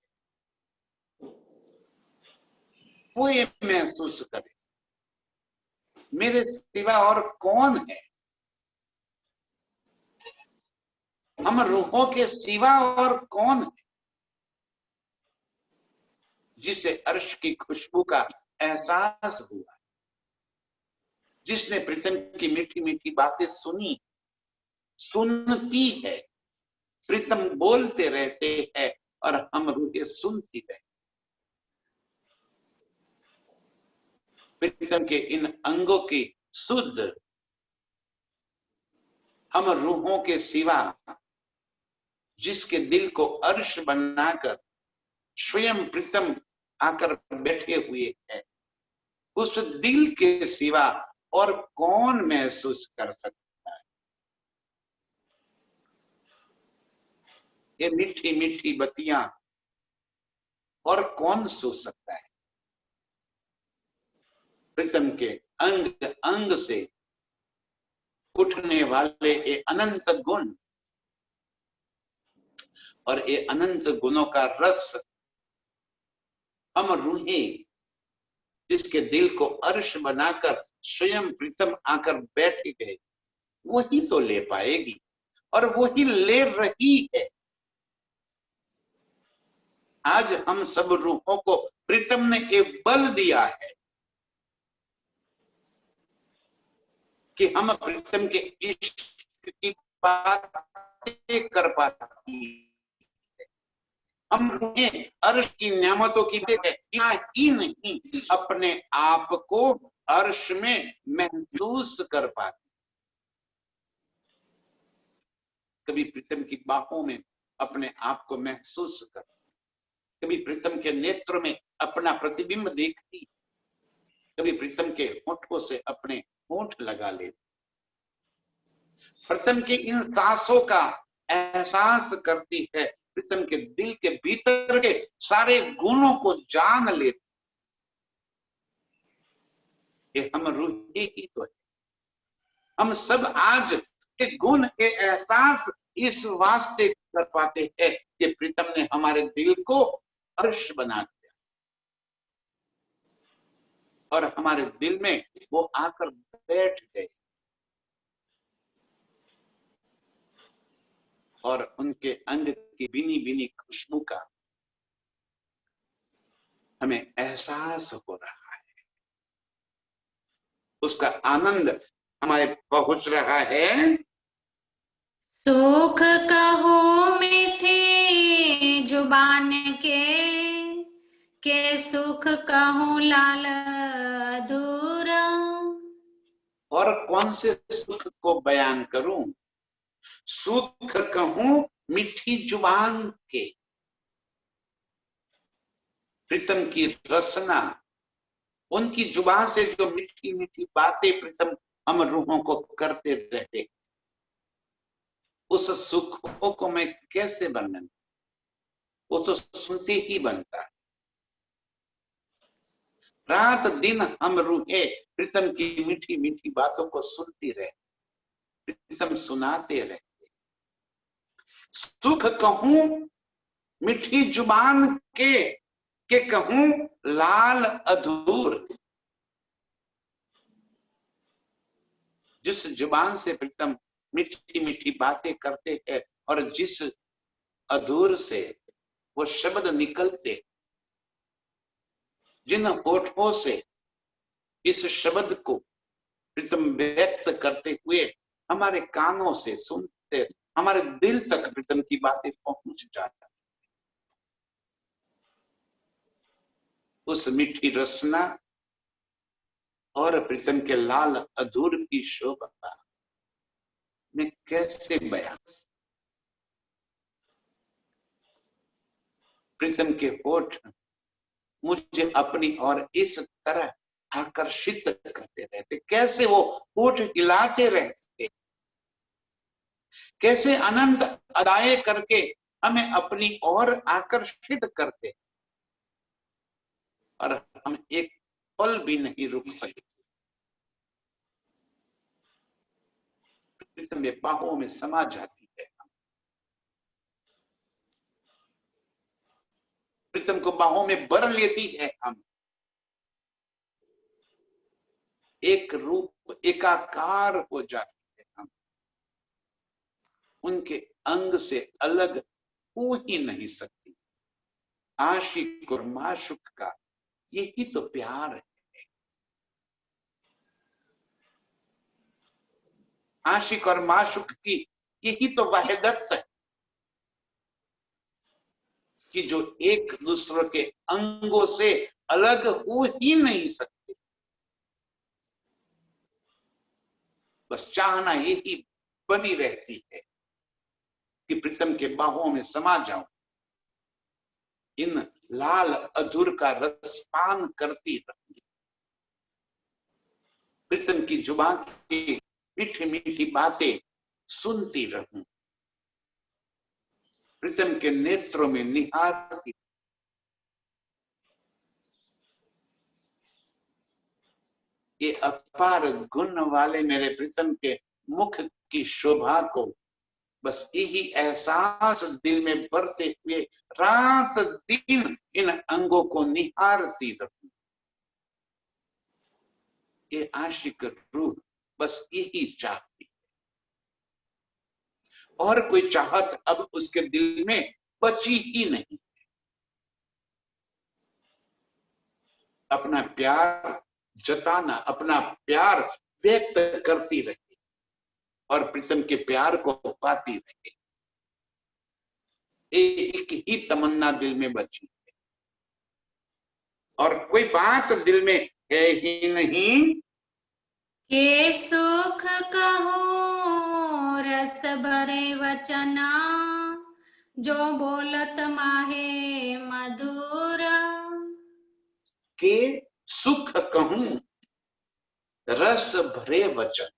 वो ये महसूस करे मेरे सिवा और कौन है। हम रूहों के सिवा और कौन है जिसे अर्श की खुशबू का एहसास हुआ, जिसने प्रीतम की मीठी मीठी बातें सुनी, सुनती है। प्रीतम बोलते रहते हैं और हम रूहें सुनती रहती। प्रीतम के इन अंगों की शुद्ध हम रूहों के सिवा जिसके दिल को अर्श बनाकर स्वयं प्रीतम आकर बैठे हुए हैं, उस दिल के सिवा और कौन महसूस कर सकता है? ये मीठी मीठी बत्तियां और कौन सो सकता है? प्रीतम के अंग अंग से उठने वाले ये अनंत गुण और ये अनंत गुणों का रस हम रूहें जिसके दिल को अर्श बनाकर स्वयं प्रीतम आकर बैठ गए, वही तो ले पाएगी और वही ले रही है। आज हम सब रूहों को प्रीतम ने एक बल दिया है कि हम प्रीतम के इश्क की बातें कर पाती हैं। हम रूहें अर्श की नेमतों की ही नहीं, अपने आप को अर्श में महसूस कर पाती। कभी प्रीतम की बाहों में अपने आप को महसूस कर, कभी प्रीतम के नेत्र में अपना प्रतिबिंब देखती, कभी प्रीतम के होठों से अपने होठ लगा लेती। प्रीतम की इन सांसों का एहसास करती है, प्रीतम के दिल के भीतर के सारे गुणों को जान लेती। ये हम रूही ही तो है। हम सब आज के गुण के एहसास इस वास्ते कर पाते हैं कि प्रीतम ने हमारे दिल को अर्श बना दिया और हमारे दिल में वो आकर बैठ गए और उनके अंग की बिनी बिनी खुशबू का हमें एहसास हो रहा है, उसका आनंद हमारे पहुंच रहा है। सुख कहो मीठी जुबान के सुख कहूँ लाल अधूरा। और कौन से सुख को बयान करूं? सुख कहूं मीठी जुबान के, प्रीतम की रसना, उनकी जुबान से जो मीठी मीठी बातें प्रीतम हम रूहों को करते रहते, उस सुखों को मैं कैसे वर्णन? वो तो सुनते ही बनता है। रात दिन हम रूहें प्रीतम की मीठी मीठी बातों को सुनती रहे, प्रीतम सुनाते रहते। सुख कहूं मीठी जुबान के कहूं लाल अधूर। जिस जुबान से प्रीतम मीठी मीठी बातें करते हैं और जिस अधूर से वो शब्द निकलते, जिन होठों से इस शब्द को प्रीतम व्यक्त करते हुए हमारे कानों से सुनते, हमारे दिल तक प्रीतम की बातें पहुंच जाती, उस मीठी रसना और प्रीतम के लाल अधूर की शोभा में कैसे बयान? प्रीतम के होठ मुझे अपनी ओर इस तरह आकर्षित करते रहते, कैसे वो होठ हिलाते रहते, कैसे अनंत अदाएं करके हमें अपनी ओर आकर्षित करते, और हम एक पल भी नहीं रुक सकते। प्रीतम में बाहों में समा जाती है, प्रीतम को बाहों में भर लेती है। हम एक रूप एकाकार हो जाती है, हम उनके अंग से अलग हो ही नहीं सकती। आशिक और माशुक का यही तो प्यार है। आशिक और माशुक की यही तो वहदत है कि जो एक दूसरे के अंगों से अलग हो ही नहीं सकते। बस चाहना यही बनी रहती है कि प्रीतम के बाहों में समा जाऊं, इन लाल अधूर का रसपान करती रहूं, प्रीतम की जुबान की मीठी मीठी बातें सुनती रहूं, प्रीतम के नेत्रों में निहारती। ये अपार गुण वाले मेरे प्रीतम के मुख की शोभा को बस यही एहसास दिल में भरते हुए रात दिन इन अंगों को निहारती रहूं। ये आशिक रूह बस यही चाहती है, और कोई चाहत अब उसके दिल में बची ही नहीं। अपना प्यार जताना, अपना प्यार व्यक्त करती रहे और प्रीतम के प्यार को पाती रहे, एक ही तमन्ना दिल में बची है और कोई बात दिल में है ही नहीं के सुख कहो रस भरे वचना, जो बोलत माहे मधुरा। के सुख कहूं रस भरे वचन,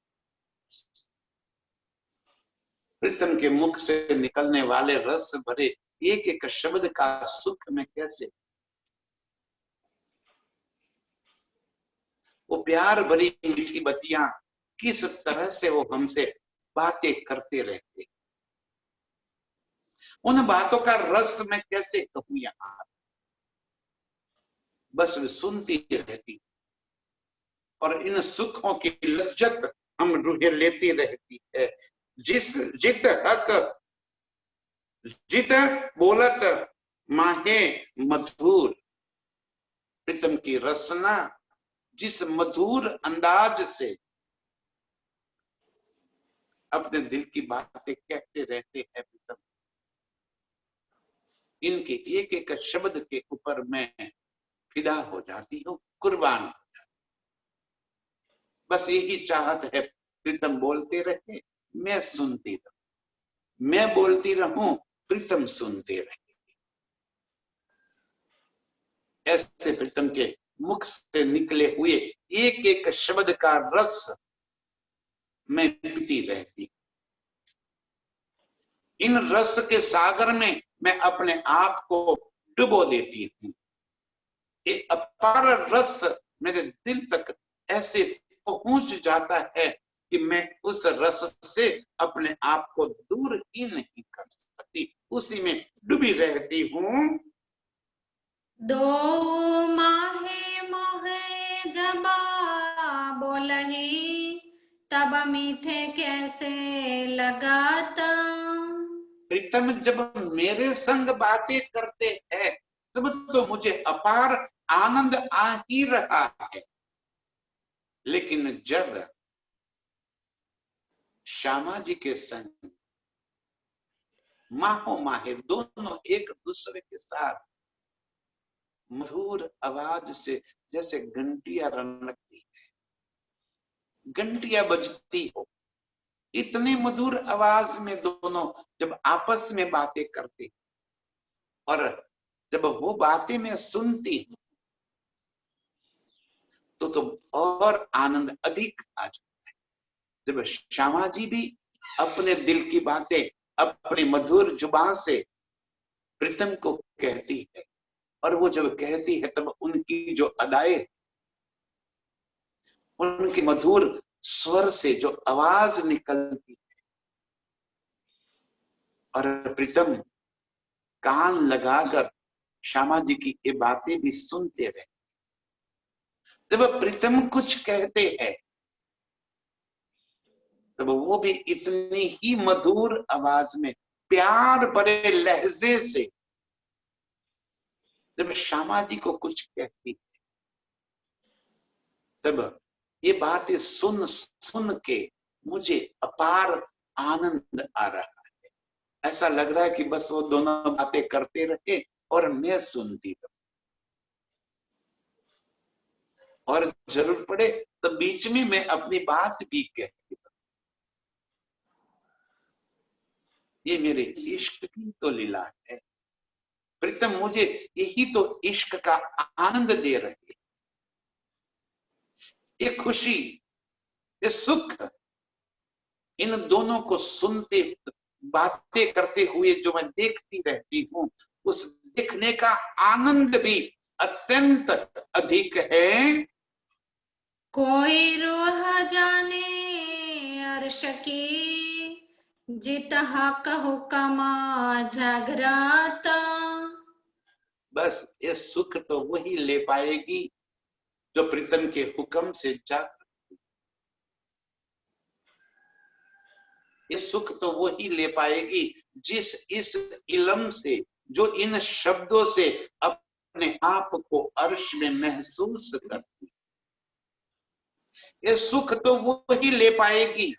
प्रीतम के मुख से निकलने वाले रस भरे एक एक शब्द का सुख में कैसे, वो प्यार भरी मीठी बतियां किस तरह से वो हमसे बातें करते रहते, उन बातों का रस मैं कैसे कहूं यहां, बस सुनती रहती और इन सुखों की लज्जत हम रूहें लेती रहती है। जित हक जित बोलत माहे मधुर, प्रीतम की रसना जिस मधुर अंदाज से अपने दिल की बातें कहते रहते हैं प्रीतम, इनके एक एक शब्द के ऊपर मैं फिदा हो जाती हूँ, कुर्बान हो जाती। बस यही चाहत है प्रीतम बोलते रहे, मैं सुनती रहूं, मैं बोलती रहूं, प्रीतम सुनते रहे। ऐसे प्रीतम के मुख से निकले हुए एक एक शब्द का रस मैं पीती रहती, इन रस के सागर में मैं अपने आप को डुबो देती हूँ। ये अपार रस मेरे दिल तक ऐसे पहुंच जाता है कि मैं उस रस से अपने आप को दूर ही नहीं कर सकती, उसी में डूबी रहती हूँ। दो माहे मोहे जबा बोलही, तब मीठे कैसे लगाता। प्रीतम जब मेरे संग बातें करते हैं तब तो मुझे अपार आनंद आ ही रहा है, लेकिन जब श्यामा जी के संग माहो माहे दोनों एक दूसरे के साथ मधुर आवाज से जैसे घंटियां रनकती है, घंटियां बजती हो, इतनी मधुर आवाज में दोनों जब आपस में बातें करते और जब वो बातें मैं सुनती हूँ तो और आनंद अधिक आ जाता है। जब श्यामा जी भी अपने दिल की बातें अपनी मधुर जुबान से प्रीतम को कहती है और वो जब कहती है तब उनकी जो अदाएं, उनकी मधुर स्वर से जो आवाज निकलती है और प्रीतम कान लगाकर श्यामा जी की ये बातें भी सुनते रहे, जब प्रीतम कुछ कहते हैं तब वो भी इतनी ही मधुर आवाज में प्यार भरे लहजे से जब श्यामा जी को कुछ कहती है तब ये बातें सुन सुन के मुझे अपार आनंद आ रहा है। ऐसा लग रहा है कि बस वो दोनों बातें करते रहे और मैं सुनती रहूं, और जरूर पड़े तो बीच में मैं अपनी बात भी कहती रहूं। ये मेरे इश्क की तो लीला है। प्रीतम मुझे यही तो इश्क का आनंद दे रहे, ये खुशी, ये सुख, इन दोनों को सुनते, बातें करते हुए जो मैं देखती रहती हूँ, उस देखने का आनंद भी अत्यंत अधिक है। कोई रूह जाने अर्श की, जितहा कहो कमा जागराता। बस ये सुख तो वही ले पाएगी जो प्रीतम के हुक्म से जागृत। ये सुख तो वही ले पाएगी जिस इस इलम से, जो इन शब्दों से अपने आप को अर्श में महसूस करती। ये सुख तो वही ले पाएगी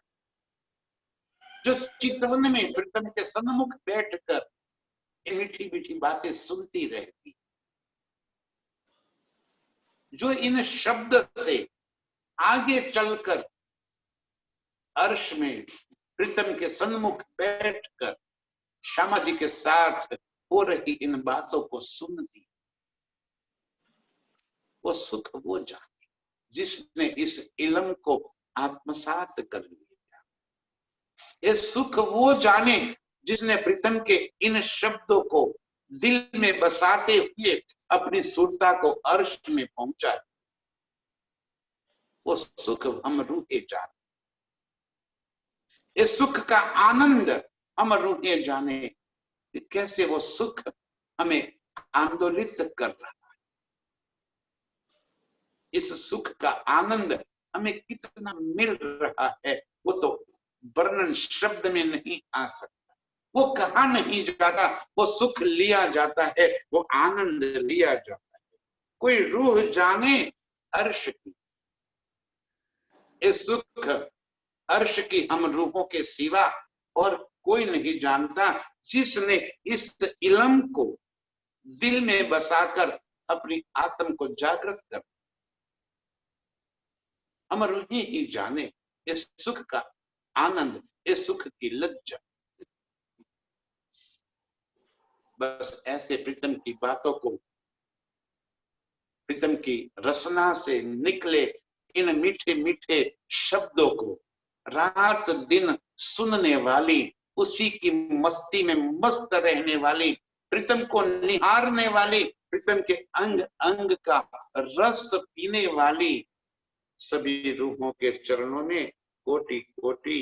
जो चितवन में प्रीतम के सन्मुख बैठकर ये मीठी मीठी बातें सुनती रहती, जो इन शब्द से आगे चलकर अर्श में प्रीतम के सन्मुख बैठकर श्यामा जी के साथ हो रही इन बातों को सुनती। वो सुख वो जाने जिसने इस इलम को आत्मसात कर लिया। ये सुख वो जाने जिसने प्रीतम के इन शब्दों को दिल में बसाते हुए अपनी सुरता को अर्श में पहुंचा। वो सुख हम रूहे जाने, इस सुख का आनंद हम रूहे जाने, कैसे वो सुख हमें आंदोलित कर रहा है। इस सुख का आनंद हमें कितना मिल रहा है वो तो वर्णन शब्द में नहीं आ सकता। वो कहा नहीं जाता, वो सुख लिया जाता है, वो आनंद लिया जाता है। कोई रूह जाने अर्श की, इस सुख अर्श की हम रूहों के सिवा और कोई नहीं जानता, जिसने इस इलम को दिल में बसाकर अपनी आत्म को जागृत कर। हम रूहें ही जाने इस सुख का आनंद, इस सुख की लज्जा। बस ऐसे प्रीतम की बातों को, प्रीतम की रसना से निकले इन मीठे मीठे शब्दों को रात दिन सुनने वाली, उसी की मस्ती में मस्त रहने वाली, प्रीतम को निहारने वाली, प्रीतम के अंग अंग का रस पीने वाली सभी रूहों के चरणों में कोटि कोटि